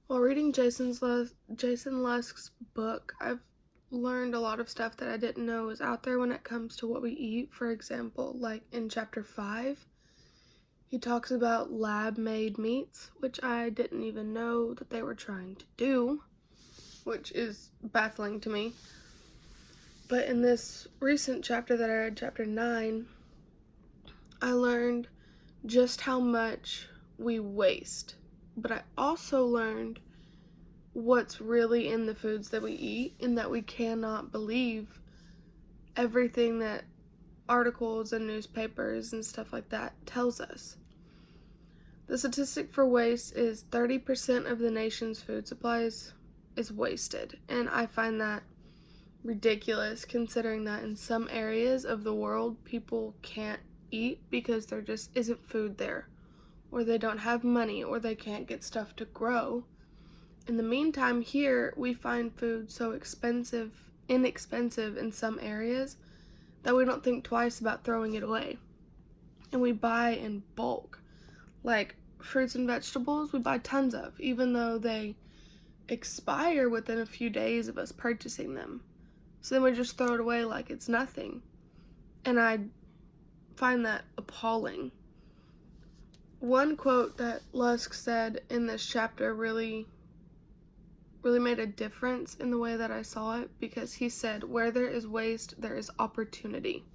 While reading Jason Lusk's book, I've learned a lot of stuff that I didn't know was out there when it comes to what we eat. For example, like in chapter 5, he talks about lab-made meats, which I didn't even know that they were trying to do, which is baffling to me. But in this recent chapter that I read, chapter 9, I learned just how much we waste. But I also learned what's really in the foods that we eat, and that we cannot believe everything that articles and newspapers and stuff like that tells us. The statistic for waste is 30% of the nation's food supplies is wasted, and I find that ridiculous considering that in some areas of the world people can't eat because there just isn't food there, or they don't have money, or they can't get stuff to grow. In the meantime, here we find food so inexpensive in some areas that we don't think twice about throwing it away. And we buy in bulk. Like fruits and vegetables, we buy tons of, even though they expire within a few days of us purchasing them. So then we just throw it away like it's nothing. And I find that appalling. One quote that Lusk said in this chapter really made a difference in the way that I saw it, because he said, "Where there is waste, there is opportunity."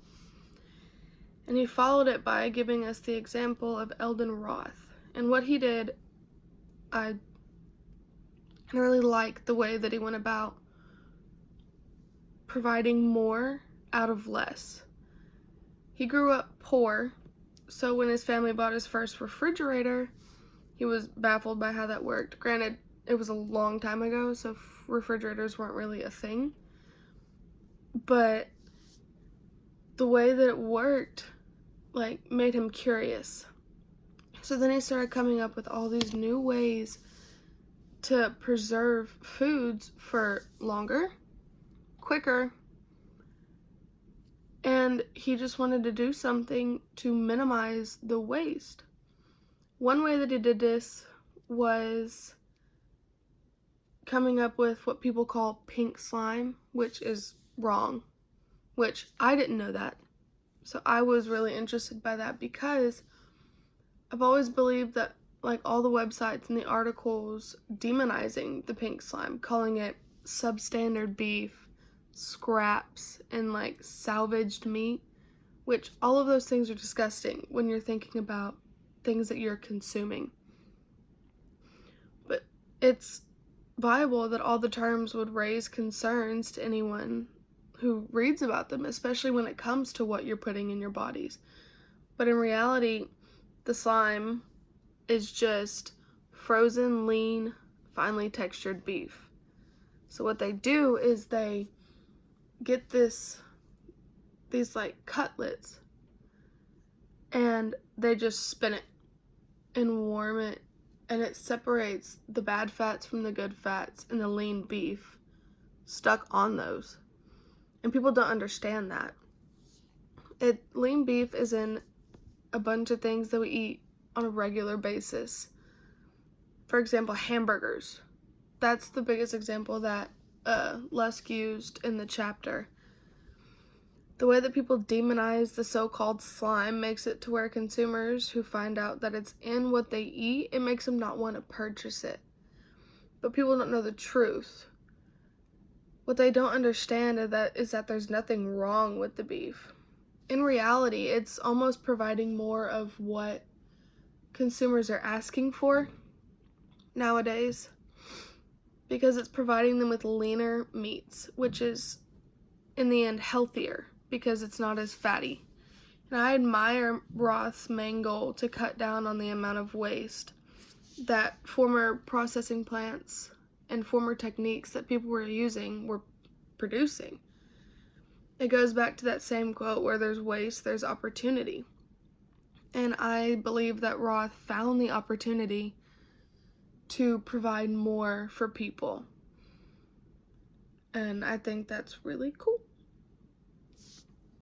And he followed it by giving us the example of Eldon Roth. And what he did, I really like the way that he went about providing more out of less. He grew up poor, so when his family bought his first refrigerator, he was baffled by how that worked. Granted, it was a long time ago, so refrigerators weren't really a thing. But the way that it worked, made him curious. So then he started coming up with all these new ways to preserve foods for longer, quicker, and he just wanted to do something to minimize the waste. One way that he did this was coming up with what people call pink slime, which is wrong, which I didn't know that. So I was really interested by that, because I've always believed that all the websites and the articles demonizing the pink slime, calling it substandard beef, scraps, and salvaged meat, which all of those things are disgusting when you're thinking about things that you're consuming. But it's viable that all the terms would raise concerns to anyone who reads about them, especially when it comes to what you're putting in your bodies. But in reality, the slime is just frozen, lean, finely textured beef. So what they do is they get these cutlets, and they just spin it and warm it, and it separates the bad fats from the good fats and the lean beef stuck on those. And people don't understand that. Lean beef is in a bunch of things that we eat on a regular basis. For example, hamburgers. That's the biggest example that Lusk used in the chapter. The way that people demonize the so-called slime makes it to where consumers who find out that it's in what they eat, it makes them not want to purchase it. But people don't know the truth. What they don't understand is that there's nothing wrong with the beef. In reality, it's almost providing more of what consumers are asking for nowadays, because it's providing them with leaner meats, which is in the end healthier because it's not as fatty. And I admire Roth's main goal to cut down on the amount of waste that former processing plants and former techniques that people were using were producing. It goes back to that same quote, where there's waste, there's opportunity. And I believe that Roth found the opportunity to provide more for people. And I think that's really cool.